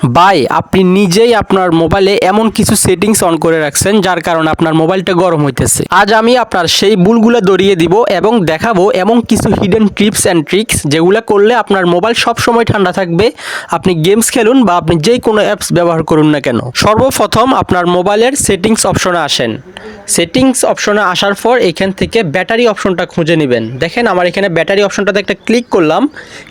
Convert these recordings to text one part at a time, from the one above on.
ভাই আপনি নিজেই আপনার মোবাইলে এমন কিছু সেটিংস অন করে রাখছেন যার কারণে আপনার মোবাইলটা গরম হইতেছে। আজ আমি আপনার সেই ভুলগুলো ধরিয়ে দিব এবং দেখাবো এমন কিছু হিডেন টিপস অ্যান্ড ট্রিক্স যেগুলো করলে আপনার মোবাইল সব সময় ঠান্ডা থাকবে। আপনি গেমস খেলুন বা আপনি যে কোনো অ্যাপস ব্যবহার করুন না কেন। সর্বপ্রথম আপনার মোবাইলের সেটিংস অপশনে আসেন। সেটিংস অপশনে আসার পর এখান থেকে ব্যাটারি অপশনটা খুঁজে নেবেন। দেখেন আমার এখানে ব্যাটারি অপশনটাতে একটা ক্লিক করলাম।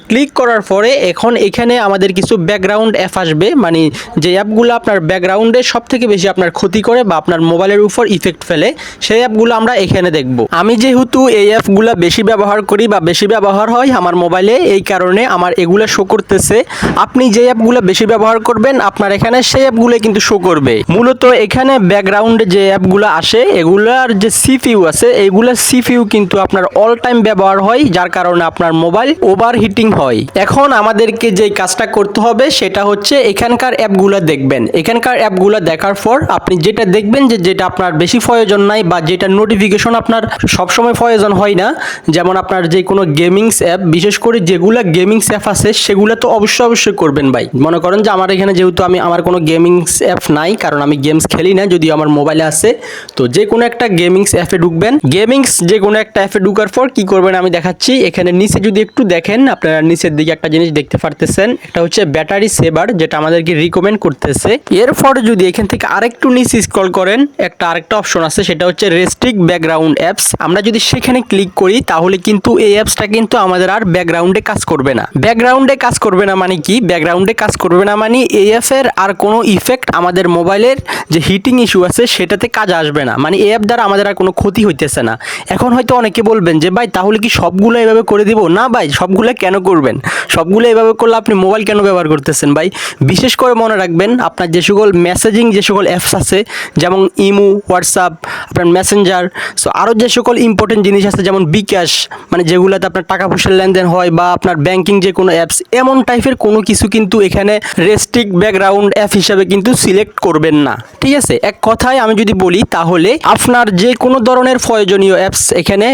ক্লিক করার পরে এখন এখানে আমাদের কিছু ব্যাকগ্রাউন্ড অ্যাপ আসবে, মানে যে অ্যাপগুলো আপনার ব্যাকগ্রাউন্ডে সব থেকে বেশি আপনার ক্ষতি করে বা আপনার মোবাইলের উপর ইফেক্ট ফেলে সেই অ্যাপগুলো আমরা এখানে দেখব। আমি যেহেতু এই অ্যাপগুলো বেশি ব্যবহার করি বা বেশি ব্যবহার হয় আমার মোবাইলে, এই কারণে আমার এগুলো শো করতেছে। আপনি যে অ্যাপগুলো বেশি ব্যবহার করবেন আপনার এখানে সেই অ্যাপগুলো কিন্তু শো করবে। মূলত এখানে ব্যাকগ্রাউন্ডে যে অ্যাপগুলো আসে এগুলার যে সিপিইউ আছে এইগুলোর সিপিইউ কিন্তু আপনার অল টাইম ব্যবহার হয়, যার কারণে আপনার মোবাইল ওভার হিটিং হয়। এখন আমাদেরকে যে কাজটা করতে হবে সেটা হচ্ছে এখানকার অ্যাপগুলো দেখবেন। এখানকার অ্যাপগুলো দেখার পর আপনি যেটা দেখবেন যে যেটা আপনার বেশি প্রয়োজন নাই বা যেটা নোটিফিকেশন আপনার সবসময় প্রয়োজন হয় না, যেমন আপনার যে কোনো গেমিংস অ্যাপ, বিশেষ করে যেগুলো গেমিংস অ্যাপ আছে সেগুলো তো অবশ্যই করবেন ভাই। মনে করেন যে আমার এখানে যেহেতু আমার কোনো গেমিংস অ্যাপ নাই, কারণ আমি গেমস খেলি না, যদিও আমার মোবাইলে আছে, তো যে কোনো একটা গেমিংস অ্যাপে ঢুকবেন। গেমিংস যে কোনো একটা অ্যাপে ঢুকার পর কি করবেন আমি দেখাচ্ছি। এখানে নিচে যদি একটু দেখেন আপনারা নিচের দিকে একটা জিনিস দেখতে পারতেছেন, এটা হচ্ছে ব্যাটারি সেভার, যেটা আমাদেরকে রিকমেন্ড করতেছে। এরপর যদি এখান থেকে আরেকটু নিচে স্ক্রল করেন আরেকটা অপশন আছে, সেটা হচ্ছে রেস্ট্রিক্ট ব্যাকগ্রাউন্ড অ্যাপস। আমরা যদি সেখানে ক্লিক করি তাহলে কিন্তু এই অ্যাপসটা কিন্তু আমাদের আর ব্যাকগ্রাউন্ডে কাজ করবে না। ব্যাকগ্রাউন্ডে কাজ করবে না মানে কি? ব্যাকগ্রাউন্ডে কাজ করবে না মানে এই অ্যাপের আর কোনো ইফেক্ট আমাদের মোবাইলের যে হিটিং ইস্যু আছে সেটাতে কাজ আসবে না, মানে এই অ্যাপ দ্বারা আমাদের আর কোনো ক্ষতি হইতেছে না। এখন হয়তো অনেকে বলবেন যে ভাই তাহলে কি সবগুলো এভাবে করে দিব? না ভাই, সবগুলো কেন করবেন? সবগুলো এভাবে করলে আপনি মোবাইল কেন ব্যবহার করতেছেন ভাই? বিশেষ করে মনে রাখবেন আপনার যে সকল মেসেজিং যে সকল অ্যাপস আছে, যেমন ইমো, হোয়াটসঅ্যাপ, আপনার মেসেঞ্জার, সো আরও যে সকল ইম্পর্টেন্ট জিনিস আছে যেমন বিকাশ, মানে যেগুলোতে আপনার টাকা পয়সার লেনদেন হয়, বা আপনার ব্যাংকিং যে কোনো অ্যাপস, এমন টাইপের কোনো কিছু কিন্তু এখানে রেস্ট্রিক্ট ব্যাকগ্রাউন্ড অ্যাপ হিসাবে কিন্তু সিলেক্ট করবেন না। ঠিক আছে, এক কথায় আমি যদি বলি তাহলে আপনার যে কোনো ধরনের প্রয়োজনীয় অ্যাপস এখানে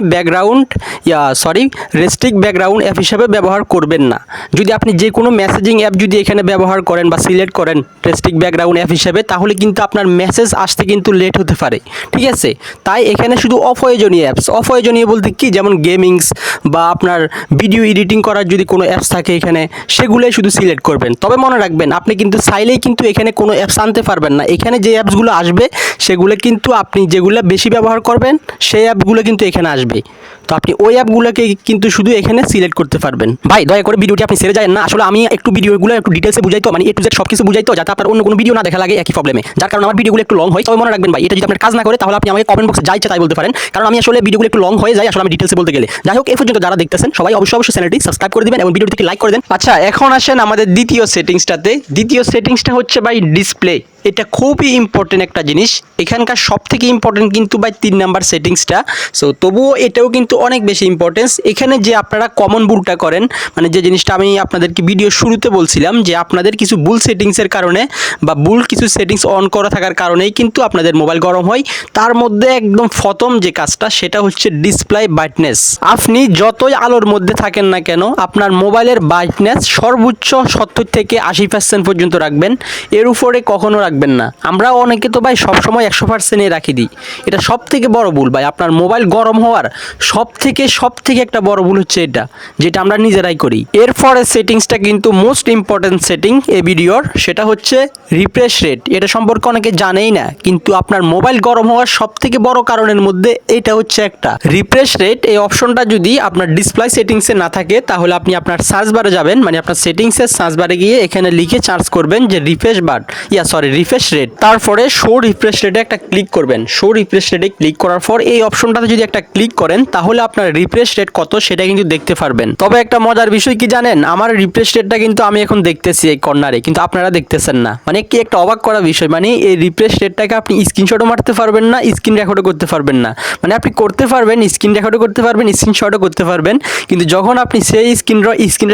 রেস্ট্রিক্ট ব্যাকগ্রাউন্ড অ্যাপ হিসাবে ব্যবহার করবেন না। যদি আপনি যে কোনো মেসেজিং অ্যাপ যদি এখানে ব্যবহার করেন বা সিলেক্ট করেন রেস্ট্রিক্ট ব্যাকগ্রাউন্ড অ্যাপ হিসাবে, তাহলে কিন্তু আপনার মেসেজ আসতে কিন্তু লেট হতে পারে। ঠিক আছে, তাই এখানে শুধু অপ্রয়োজনীয় অ্যাপস, অপ্রয়োজনীয় বলতে কি, যেমন গেমিংস বা আপনার ভিডিও এডিটিং করার যদি কোনো অ্যাপস থাকে এখানে, সেগুলোই শুধু সিলেক্ট করবেন। তবে মনে রাখবেন আপনি কিন্তু চাইলেই কিন্তু এখানে কোনো অ্যাপস আনতে পারবেন না। এখানে যে অ্যাপসগুলো আসবে সেগুলো কিন্তু আপনি যেগুলো বেশি ব্যবহার করবেন সেই অ্যাপগুলো কিন্তু এখানে আসবে, তো আপনি ওই অ্যাপগুলোকে কিন্তু শুধু এখানে সিলেক্ট করতে পারবেন। ভাই দয়া করে ভিডিওটি আপনি ছেড়ে যায় না, আসলে আমি একটু ভিডিওগুলো একটু ডিটেলসে বুঝাইতো, মানে A to Z সব কিছু বুঝাইতো, যাতে আপনার অন্য কোনো ভিডিও না দেখা লাগে একই প্রবলেমে, যার কারণে আমার ভিডিওগুলো একটু লং হয়। তবে মনে রাখবেন ভাই, এটা যদি আপনার কাজ না করে তাহলে আপনি আমাকে কমেন্ট বক্সে যা ইচ্ছা তাই বলতে পারেন, কারণ আমি আসলে ভিডিওগুলো একটু লং হয়ে যায় আসলে আমি ডিটেলসে বলতে গেলে। যাই হোক, এই পর্যন্ত যারা দেখতেছেন সবাই অবশ্যই চ্যানেলটি সাবস্ক্রাইব করে দিবেন এবং ভিডিওটিকে লাইক করে দেন। আচ্ছা, এখন আসেন আমাদের দ্বিতীয় সেটিংসটাতে। দ্বিতীয় সেটিংসটা হচ্ছে ভাই ডিসপ্লে। এটা খুবই ইম্পর্টেন্ট একটা জিনিস, এখানকার সব থেকে ইম্পর্টেন্ট কিন্তু ভাই 3 নাম্বার সেটিংসটা। সো তবুও এটাও কিন্তু অনেক বেশি ইম্পর্টেন্স। এখানে যে আপনারা কমন ভুলটা করেন, মানে যে জিনিসটা আমি আপনাদেরকে ভিডিও শুরুতে বলছিলাম যে আপনাদের কিছু ভুল সেটিংসের কারণে বা ভুল কিছু সেটিংস অন করা থাকার কারণেই কিন্তু আপনাদের মোবাইল গরম হয়। তার মধ্যে একদম প্রথম যে কাজটা সেটা হচ্ছে ডিসপ্লে ব্রাইটনেস। আপনি যতই আলোর মধ্যে থাকেন না কেন আপনার মোবাইলের ব্রাইটনেস সর্বোচ্চ 70 থেকে 80% পর্যন্ত রাখবেন, এর উপরে কখনো রাখবেন না। আমরা অনেকে তো ভাই সবসময় 100%-এ রাখি দিই, এটা সব থেকে বড় ভুল ভাই। আপনার মোবাইল গরম হওয়ার সব থেকে একটা বড় ভুল হচ্ছে এটা, যেটা আমরা নিজেরাই করি। এরপরে সেটিংসটা কিন্তু মোস্ট ইম্পর্টেন্ট সেটিং এই ভিডিওর, সেটা হচ্ছে রিফ্রেশ রেট। এটা সম্পর্কে অনেকে জানেই না, কিন্তু আপনার মোবাইল গরম হওয়ার সব থেকে বড় কারণের মধ্যে এটা হচ্ছে একটা। রিফ্রেশ রেট এই অপশনটা যদি আপনার ডিসপ্লে সেটিংসে না থাকে তাহলে আপনি আপনার সার্চ বারে যাবেন, মানে আপনার সেটিংসের সার্চ বারে গিয়ে এখানে লিখে সার্চ করবেন যে রিফ্রেশ রেট, তারপরে শো রিফ্রেশ রেটে একটা ক্লিক করবেন। শো রিফ্রেশ রেটে ক্লিক করার পর এই অপশনটাতে যদি একটা ক্লিক করেন তাহলে আপনার রিফ্রেশ রেট কত সেটা কিন্তু দেখতে পারবেন। তবে একটা মজার বিষয় কি জানেন, আমার রিফ্রেশ রেটটা কিন্তু আমি এখন দেখতেছি এই কর্নারে, কিন্তু আপনারা দেখতেছেন না। মানে কি একটা অবাক করা বিষয়, মানে এই রিফ্রেশ রেটটাকে আপনি স্ক্রিনশটও মারতে পারবেন না, স্ক্রিন রেকর্ডও করতে পারবেন না। মানে আপনি করতে পারবেন, স্ক্রিন রেকর্ডও করতে পারবেন, স্ক্রিনশটও করতে পারবেন, কিন্তু যখন আপনি সেই স্ক্রিন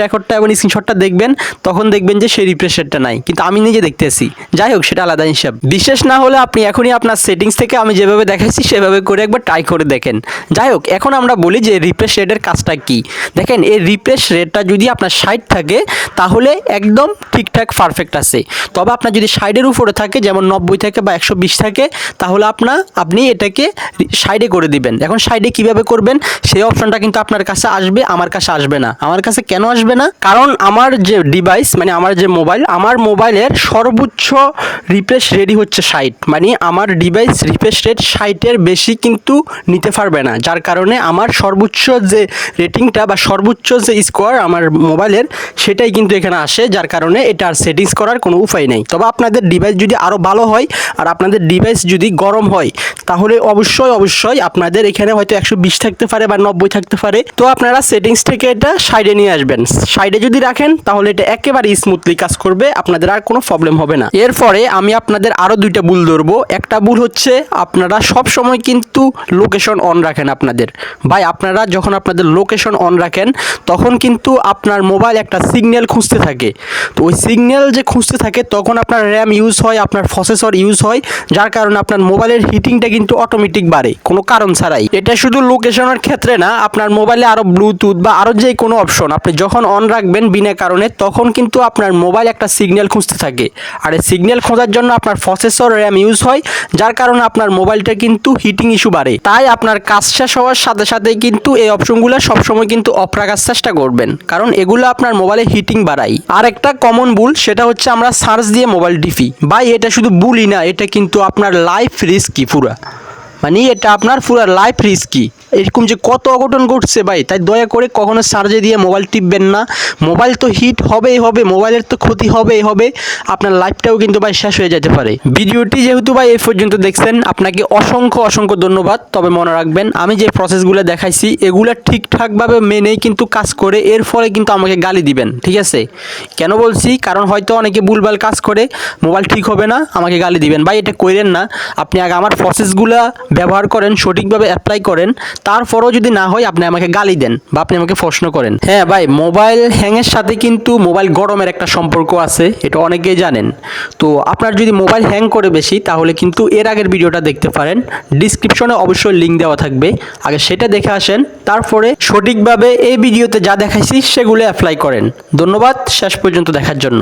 রেকর্ডটা এবং স্ক্রিনশটটা দেখবেন তখন দেখবেন যে সেই রিফ্রেশ রেটটা নাই, কিন্তু আমি নিজে দেখতেছি। যাই হোক, সেটা এটা আলাদা হিসাব। বিশেষ না হলে আপনি এখনই আপনার সেটিংস থেকে আমি যেভাবে দেখাইছি সেভাবে করে একবার ট্রাই করে দেখেন। যাই হোক, এখন আমরা বলি যে রিফ্রেশ রেটের কাজটা কি। দেখেন, এই রিফ্রেশ রেটটা যদি আপনার 60 থাকে তাহলে একদম ঠিকঠাক পারফেক্ট আছে। তবে আপনার যদি 60-এর উপরে থাকে, যেমন 90 থাকে বা 120 থাকে, তাহলে আপনি এটাকে 60-এ করে দিবেন। এখন 60-এ কীভাবে করবেন সেই অপশনটা কিন্তু আপনার কাছে আসবে, আমার কাছে আসবে না। আমার কাছে কেন আসবে না? কারণ আমার যে ডিভাইস, মানে আমার যে মোবাইল, আমার মোবাইলের সর্বোচ্চ রিফ্রেশ রেটই হচ্ছে 60। মানে আমার ডিভাইস রিফ্রেশ রেট 60-এর বেশি কিন্তু নিতে পারবে না, যার কারণে আমার সর্বোচ্চ যে রেটিংটা বা সর্বোচ্চ যে স্কোর আমার মোবাইলের সেটাই কিন্তু এখানে আসে, যার কারণে এটা আর সেটিংস করার কোনো উপায় নেই। তবে আপনাদের ডিভাইস যদি আরও ভালো হয় আর আপনাদের ডিভাইস যদি গরম হয় তাহলে অবশ্যই আপনাদের এখানে হয়তো 120 থাকতে পারে বা 90 থাকতে পারে। তো আপনারা সেটিংস থেকে এটা 60-এ নিয়ে আসবেন। 60-এ যদি রাখেন তাহলে এটা একেবারে স্মুথলি কাজ করবে, আপনাদের আর কোনো প্রবলেম হবে না। এরপরে আমি আপনাদের আরও দুইটা ভুল ধরবো। একটা ভুল হচ্ছে আপনারা সব সময় কিন্তু লোকেশন অন রাখেন আপনাদের। ভাই, আপনারা যখন আপনাদের লোকেশন অন রাখেন তখন কিন্তু আপনার মোবাইল একটা সিগন্যাল খুঁজতে থাকে। তো ওই সিগন্যাল যে খুঁজতে থাকে তখন আপনার র্যাম ইউজ হয়, আপনার প্রসেসর ইউজ হয়, যার কারণে আপনার মোবাইলের হিটিংটা কিন্তু অটোমেটিক বাড়ে কোনো কারণ ছাড়াই। এটা শুধু লোকেশনের ক্ষেত্রে না, আপনার মোবাইলে আরও ব্লুটুথ বা আরও যে কোনো অপশন আপনি যখন অন রাখবেন বিনা কারণে, তখন কিন্তু আপনার মোবাইল একটা সিগন্যাল খুঁজতে থাকে। আর এই সিগন্যাল খোঁজার জন্য আপনার প্রসেসর র্যাম ইউজ হয়, যার কারণে আপনার মোবাইলটা কিন্তু হিটিং ইস্যু বাড়ে। তাই আপনার কাজ শেষ হওয়ার সাথে সাথেই কিন্তু এই অপশনগুলো সবসময় কিন্তু অফ রাখার চেষ্টা করবেন, কারণ এগুলো আপনার মোবাইলে হিটিং বাড়ায়। আর একটা কমন ভুল, সেটা হচ্ছে আমরা সার্চ দিয়ে মোবাইল টিপি। ভাই, এটা শুধু ভুলই না, এটা কিন্তু আপনার লাইফ রিস্কি পুরা। মানে এটা আপনার পুরো লাইফ রিস্কি। এরকম যে কত অঘটন ঘটছে ভাই, তাই দয়া করে কখনো চার্জে দিয়ে মোবাইল টিপবেন না। মোবাইল তো হিট হবেই হবে, মোবাইলের তো ক্ষতি হবেই হবে, আপনার লাইফটাও কিন্তু ভাই শেষ হয়ে যেতে পারে। ভিডিওটি যেহেতু ভাই এই পর্যন্ত দেখছেন, আপনাকে অসংখ্য ধন্যবাদ। তবে মনে রাখবেন, আমি যে প্রসেসগুলো দেখাইছি এগুলো ঠিকঠাকভাবে মেনেই কিন্তু কাজ করে, এর ফলে কিন্তু আমাকে গালি দিবেন, ঠিক আছে? কেন বলছি? কারণ হয়তো অনেকে ভুলভাল কাজ করে, মোবাইল ঠিক হবে না, আমাকে গালি দিবেন। ভাই, এটা করেন না। আপনি আগে আমার প্রসেসগুলো ব্যবহার করেন, সঠিকভাবে অ্যাপ্লাই করেন, তারপরও যদি না হয় আপনি আমাকে গালি দেন বা আপনি আমাকে প্রশ্ন করেন। হ্যাঁ ভাই, মোবাইল হ্যাংয়ের সাথে কিন্তু মোবাইল গরমের একটা সম্পর্ক আছে, এটা অনেকেই জানেন। তো আপনার যদি মোবাইল হ্যাং করে বেশি, তাহলে কিন্তু এর আগের ভিডিওটা দেখতে পারেন, ডিসক্রিপশনে অবশ্যই লিঙ্ক দেওয়া থাকবে, আগে সেটা দেখে আসেন, তারপরে সঠিকভাবে এই ভিডিওতে যা দেখাইছি সেগুলো অ্যাপ্লাই করেন। ধন্যবাদ শেষ পর্যন্ত দেখার জন্য।